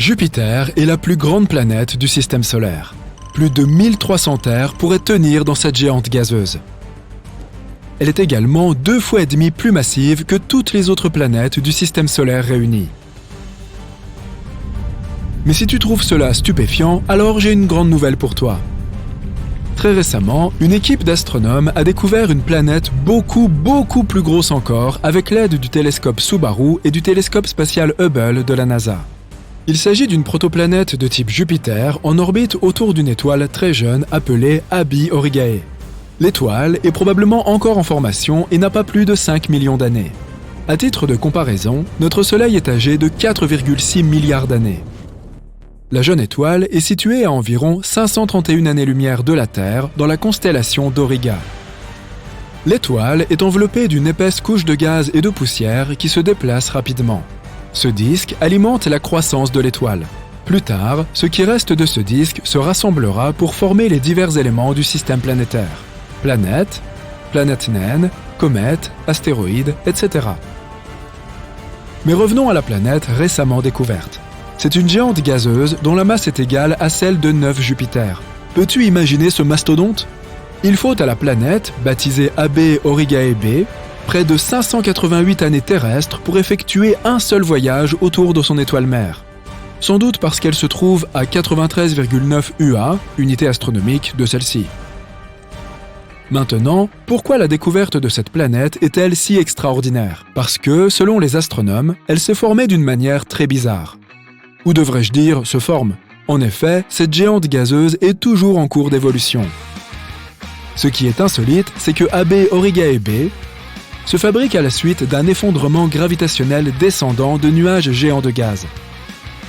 Jupiter est la plus grande planète du système solaire. Plus de 1300 terres pourraient tenir dans cette géante gazeuse. Elle est également 2,5 fois plus massive que toutes les autres planètes du système solaire réunies. Mais si tu trouves cela stupéfiant, alors j'ai une grande nouvelle pour toi. Très récemment, une équipe d'astronomes a découvert une planète beaucoup plus grosse encore avec l'aide du télescope Subaru et du télescope spatial Hubble de la NASA. Il s'agit d'une protoplanète de type Jupiter en orbite autour d'une étoile très jeune appelée Abi Aurigae. L'étoile est probablement encore en formation et n'a pas plus de 5 millions d'années. À titre de comparaison, notre Soleil est âgé de 4,6 milliards d'années. La jeune étoile est située à environ 531 années-lumière de la Terre dans la constellation d'Auriga. L'étoile est enveloppée d'une épaisse couche de gaz et de poussière qui se déplace rapidement. Ce disque alimente la croissance de l'étoile. Plus tard, ce qui reste de ce disque se rassemblera pour former les divers éléments du système planétaire. Planètes, planètes naines, comètes, astéroïdes, etc. Mais revenons à la planète récemment découverte. C'est une géante gazeuse dont la masse est égale à celle de 9 Jupiter. Peux-tu imaginer ce mastodonte? Il faut à la planète, baptisée Abi Aurigae B, près de 588 années terrestres pour effectuer un seul voyage autour de son étoile mère. Sans doute parce qu'elle se trouve à 93,9 UA, unité astronomique de celle-ci. Maintenant, pourquoi la découverte de cette planète est-elle si extraordinaire? Parce que, selon les astronomes, elle s'est formée d'une manière très bizarre. Ou devrais-je dire, se forme. En effet, cette géante gazeuse est toujours en cours d'évolution. Ce qui est insolite, c'est que Abi Aurigae B se fabrique à la suite d'un effondrement gravitationnel descendant de nuages géants de gaz.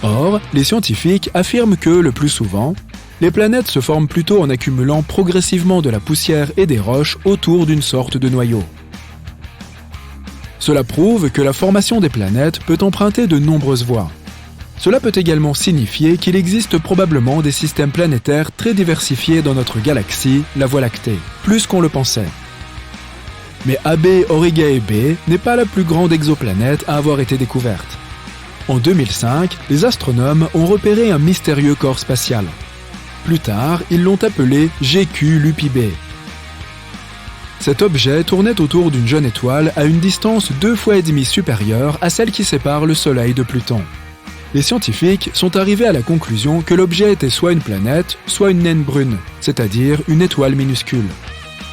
Or, les scientifiques affirment que, le plus souvent, les planètes se forment plutôt en accumulant progressivement de la poussière et des roches autour d'une sorte de noyau. Cela prouve que la formation des planètes peut emprunter de nombreuses voies. Cela peut également signifier qu'il existe probablement des systèmes planétaires très diversifiés dans notre galaxie, la Voie lactée, plus qu'on le pensait. Mais Abi Aurigae B n'est pas la plus grande exoplanète à avoir été découverte. En 2005, les astronomes ont repéré un mystérieux corps spatial. Plus tard, ils l'ont appelé GQ Lupi B. Cet objet tournait autour d'une jeune étoile à une distance 2,5 fois supérieure à celle qui sépare le Soleil de Pluton. Les scientifiques sont arrivés à la conclusion que l'objet était soit une planète, soit une naine brune, c'est-à-dire une étoile minuscule.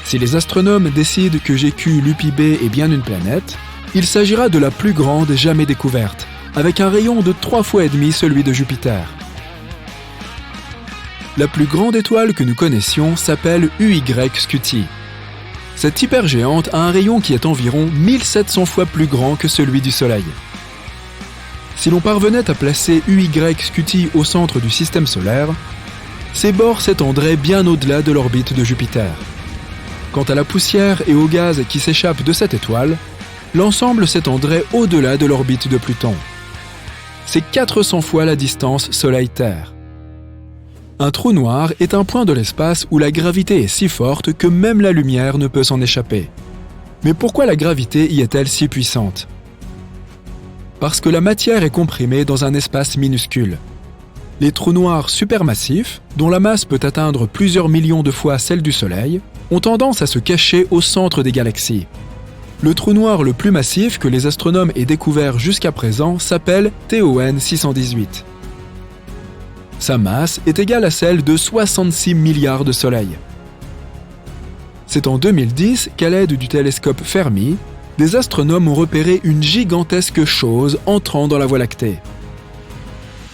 Si les astronomes décident que GQ Lupi B est bien une planète, il s'agira de la plus grande jamais découverte, avec un rayon de 3,5 fois celui de Jupiter. La plus grande étoile que nous connaissions s'appelle UY Scuti. Cette hypergéante a un rayon qui est environ 1700 fois plus grand que celui du Soleil. Si l'on parvenait à placer UY Scuti au centre du système solaire, ses bords s'étendraient bien au-delà de l'orbite de Jupiter. Quant à la poussière et au gaz qui s'échappent de cette étoile, l'ensemble s'étendrait au-delà de l'orbite de Pluton. C'est 400 fois la distance Soleil-Terre. Un trou noir est un point de l'espace où la gravité est si forte que même la lumière ne peut s'en échapper. Mais pourquoi la gravité y est-elle si puissante? Parce que la matière est comprimée dans un espace minuscule. Les trous noirs supermassifs, dont la masse peut atteindre plusieurs millions de fois celle du Soleil, ont tendance à se cacher au centre des galaxies. Le trou noir le plus massif que les astronomes aient découvert jusqu'à présent s'appelle TON 618. Sa masse est égale à celle de 66 milliards de soleils. C'est en 2010 qu'à l'aide du télescope Fermi, des astronomes ont repéré une gigantesque chose entrant dans la Voie lactée.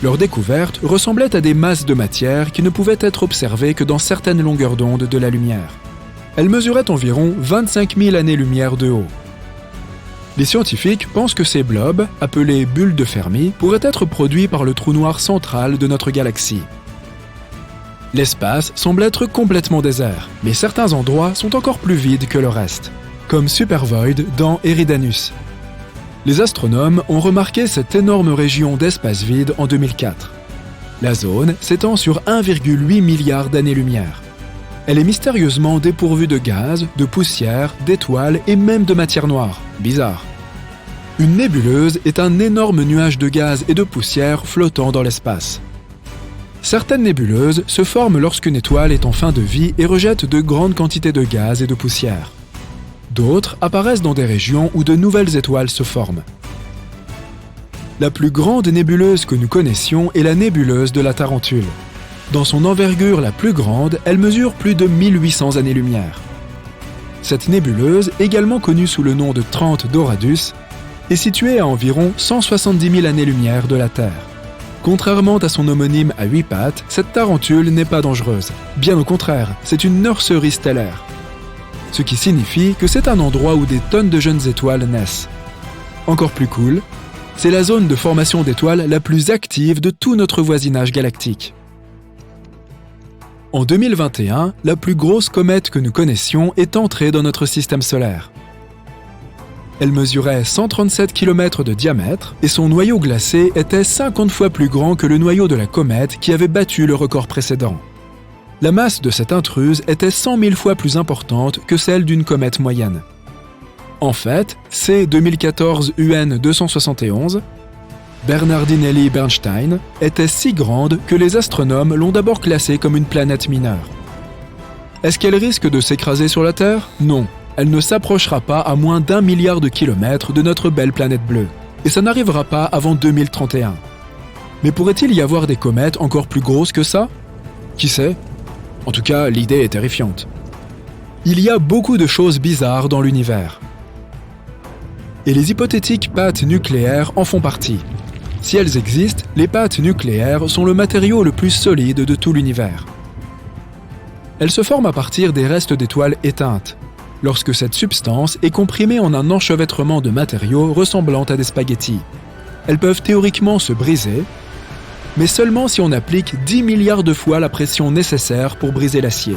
Leur découverte ressemblait à des masses de matière qui ne pouvaient être observées que dans certaines longueurs d'onde de la lumière. Elles mesuraient environ 25 000 années-lumière de haut. Les scientifiques pensent que ces blobs, appelés bulles de Fermi, pourraient être produits par le trou noir central de notre galaxie. L'espace semble être complètement désert, mais certains endroits sont encore plus vides que le reste, comme Supervoid dans Eridanus. Les astronomes ont remarqué cette énorme région d'espace vide en 2004. La zone s'étend sur 1,8 milliard d'années-lumière. Elle est mystérieusement dépourvue de gaz, de poussière, d'étoiles et même de matière noire. Bizarre. Une nébuleuse est un énorme nuage de gaz et de poussière flottant dans l'espace. Certaines nébuleuses se forment lorsqu'une étoile est en fin de vie et rejette de grandes quantités de gaz et de poussière. D'autres apparaissent dans des régions où de nouvelles étoiles se forment. La plus grande nébuleuse que nous connaissions est la nébuleuse de la Tarentule. Dans son envergure la plus grande, elle mesure plus de 1800 années-lumière. Cette nébuleuse, également connue sous le nom de 30 Doradus, est située à environ 170 000 années-lumière de la Terre. Contrairement à son homonyme à 8 pattes, cette tarentule n'est pas dangereuse. Bien au contraire, c'est une nurserie stellaire. Ce qui signifie que c'est un endroit où des tonnes de jeunes étoiles naissent. Encore plus cool, c'est la zone de formation d'étoiles la plus active de tout notre voisinage galactique. En 2021, la plus grosse comète que nous connaissions est entrée dans notre système solaire. Elle mesurait 137 km de diamètre et son noyau glacé était 50 fois plus grand que le noyau de la comète qui avait battu le record précédent. La masse de cette intruse était 100 000 fois plus importante que celle d'une comète moyenne. En fait, C 2014 UN 271, Bernardinelli Bernstein, était si grande que les astronomes l'ont d'abord classée comme une planète mineure. Est-ce qu'elle risque de s'écraser sur la Terre? Non. Elle ne s'approchera pas à moins d'1 milliard de kilomètres de notre belle planète bleue. Et ça n'arrivera pas avant 2031. Mais pourrait-il y avoir des comètes encore plus grosses que ça? Qui sait? En tout cas, l'idée est terrifiante. Il y a beaucoup de choses bizarres dans l'univers. Et les hypothétiques pâtes nucléaires en font partie. Si elles existent, les pâtes nucléaires sont le matériau le plus solide de tout l'univers. Elles se forment à partir des restes d'étoiles éteintes, lorsque cette substance est comprimée en un enchevêtrement de matériaux ressemblant à des spaghettis. Elles peuvent théoriquement se briser, mais seulement si on applique 10 milliards de fois la pression nécessaire pour briser l'acier.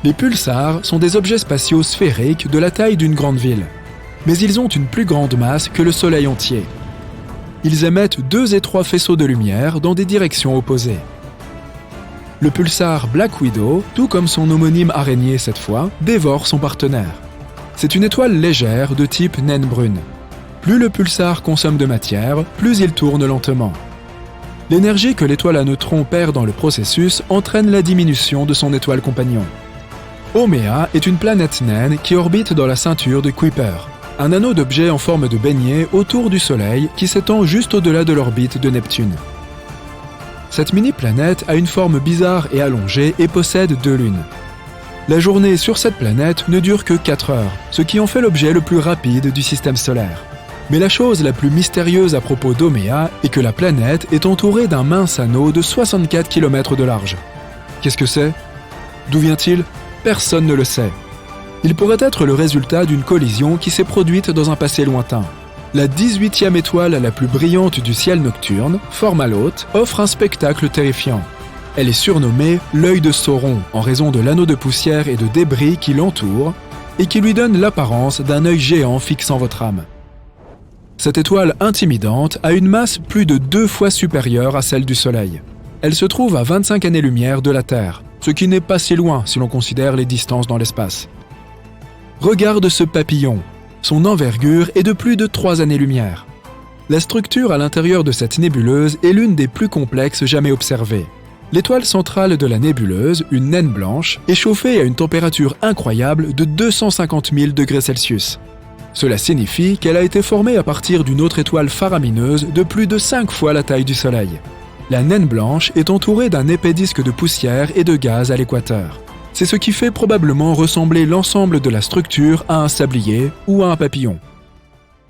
Les pulsars sont des objets spatiaux sphériques de la taille d'une grande ville, mais ils ont une plus grande masse que le Soleil entier. Ils émettent 2 étroits faisceaux de lumière dans des directions opposées. Le pulsar Black Widow, tout comme son homonyme araignée cette fois, dévore son partenaire. C'est une étoile légère de type naine brune. Plus le pulsar consomme de matière, plus il tourne lentement. L'énergie que l'étoile à neutrons perd dans le processus entraîne la diminution de son étoile compagnon. Haumea est une planète naine qui orbite dans la ceinture de Kuiper, un anneau d'objets en forme de beignet autour du Soleil qui s'étend juste au-delà de l'orbite de Neptune. Cette mini-planète a une forme bizarre et allongée et possède 2 lunes. La journée sur cette planète ne dure que 4 heures, ce qui en fait l'objet le plus rapide du système solaire. Mais la chose la plus mystérieuse à propos d'Haumea est que la planète est entourée d'un mince anneau de 64 km de large. Qu'est-ce que c'est? D'où vient-il? Personne ne le sait. Il pourrait être le résultat d'une collision qui s'est produite dans un passé lointain. La 18e étoile la plus brillante du ciel nocturne, Fomalhaute, offre un spectacle terrifiant. Elle est surnommée l'œil de Sauron en raison de l'anneau de poussière et de débris qui l'entoure et qui lui donne l'apparence d'un œil géant fixant votre âme. Cette étoile intimidante a une masse plus de 2 fois supérieure à celle du Soleil. Elle se trouve à 25 années-lumière de la Terre, ce qui n'est pas si loin si l'on considère les distances dans l'espace. Regarde ce papillon. Son envergure est de plus de 3 années-lumière. La structure à l'intérieur de cette nébuleuse est l'une des plus complexes jamais observées. L'étoile centrale de la nébuleuse, une naine blanche, est chauffée à une température incroyable de 250 000 degrés Celsius. Cela signifie qu'elle a été formée à partir d'une autre étoile faramineuse de plus de 5 fois la taille du Soleil. La naine blanche est entourée d'un épais disque de poussière et de gaz à l'équateur. C'est ce qui fait probablement ressembler l'ensemble de la structure à un sablier ou à un papillon.